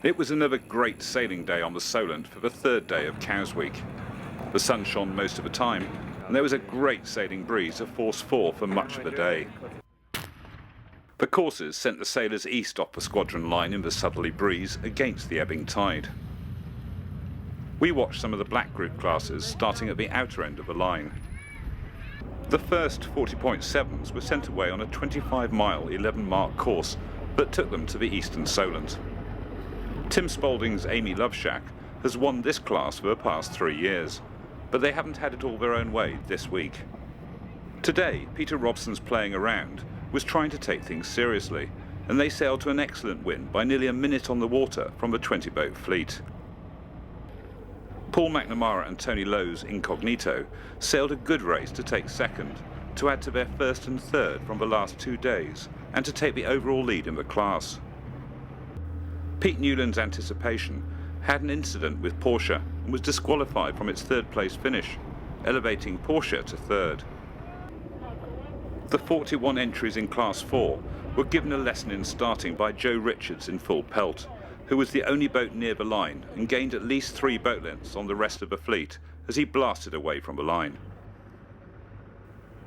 It was another great sailing day on the Solent for the third day of Cows Week. The sun shone most of the time, and there was a great sailing breeze of force 4 for much of the day. The courses sent the sailors east off the squadron line in the southerly breeze against the ebbing tide. We watched some of the black group classes starting at the outer end of the line. The first 40.7s were sent away on a 25-mile 11-mark course that took them to the eastern Solent. Tim Spaulding's Amy Loveshack has won this class for the past 3 years, but they haven't had it all their own way this week. Today, Peter Robson's Playing Around was trying to take things seriously, and they sailed to an excellent win by nearly a minute on the water from the 20-boat fleet. Paul McNamara and Tony Lowe's Incognito sailed a good race to take second, to add to their first and third from the last 2 days, and to take the overall lead in the class. Pete Newland's Anticipation had an incident with Porsche and was disqualified from its third-place finish, elevating Porsche to third. The 41 entries in Class 4 were given a lesson in starting by Joe Richards in full pelt, who was the only boat near the line and gained at least 3 boat lengths on the rest of the fleet as he blasted away from the line.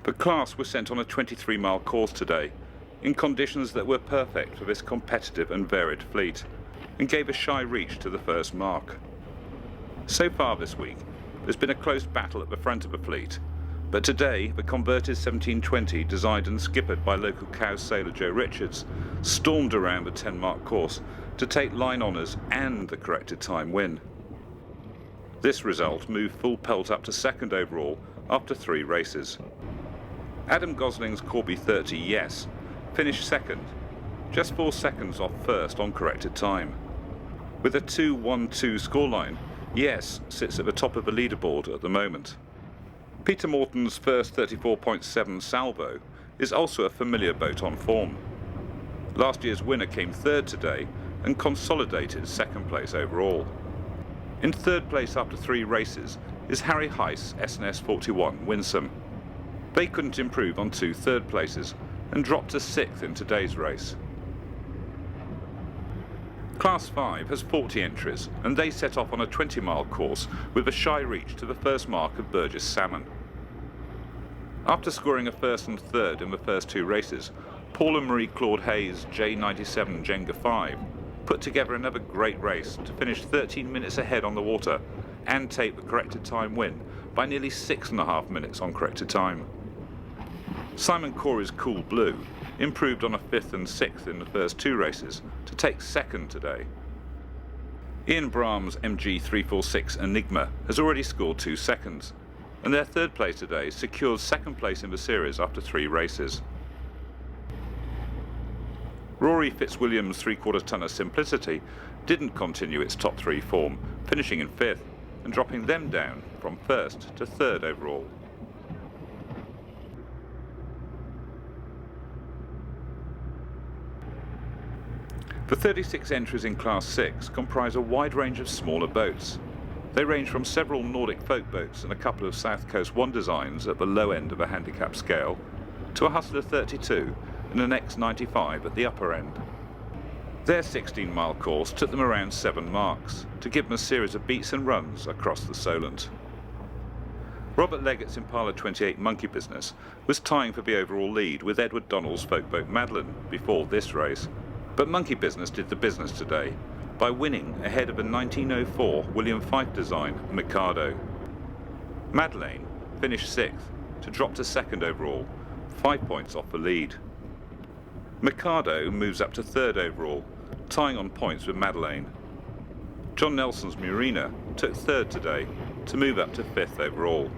The class was sent on a 23-mile course today, in conditions that were perfect for this competitive and varied fleet, and gave a shy reach to the first mark. So far this week, there's been a close battle at the front of the fleet, but today the converted 1720, designed and skippered by local Cows sailor Joe Richards, stormed around the 10-mark course to take line honours and the corrected time win. This result moved full pelt up to second overall after 3 races. Adam Gosling's Corby 30 Yes finished second, just 4 seconds off first on corrected time. With a 2-1-2 scoreline, Yes sits at the top of the leaderboard at the moment. Peter Morton's first 34.7 Salvo is also a familiar boat on form. Last year's winner came third today and consolidated second place overall. In third place after 3 races is Harry Heiss SNS 41 Winsome. They couldn't improve on 2 third places and dropped to 6th in today's race. Class 5 has 40 entries, and they set off on a 20-mile course with a shy reach to the first mark of Burgess Salmon. After scoring a first and third in the first 2 races, Paul and Marie Claude Hayes' J97 Jenga 5 put together another great race to finish 13 minutes ahead on the water and take the corrected time win by nearly 6.5 minutes on corrected time. Simon Corey's Cool Blue improved on a 5th and 6th in the first 2 races to take second today. Ian Brahm's MG346 Enigma has already scored 2 seconds, and their third place today secured second place in the series after 3 races. Rory Fitzwilliam's 3/4 tonner Simplicity didn't continue its top 3 form, finishing in 5th and dropping them down from 1st to 3rd overall. The 36 entries in Class 6 comprise a wide range of smaller boats. They range from several Nordic folk boats and a couple of South Coast 1 designs at the low end of a handicap scale, to a Hustler 32 and an X95 at the upper end. Their 16-mile course took them around 7 marks, to give them a series of beats and runs across the Solent. Robert Leggett's Impala 28 Monkey Business was tying for the overall lead with Edward Donnell's folk boat Madeline before this race, but Monkey Business did the business today by winning ahead of a 1904 William Fyfe design Mikado. Madeleine finished 6th to drop to 2nd overall, 5 points off the lead. Mikado moves up to 3rd overall, tying on points with Madeleine. John Nelson's Murina took 3rd today to move up to 5th overall.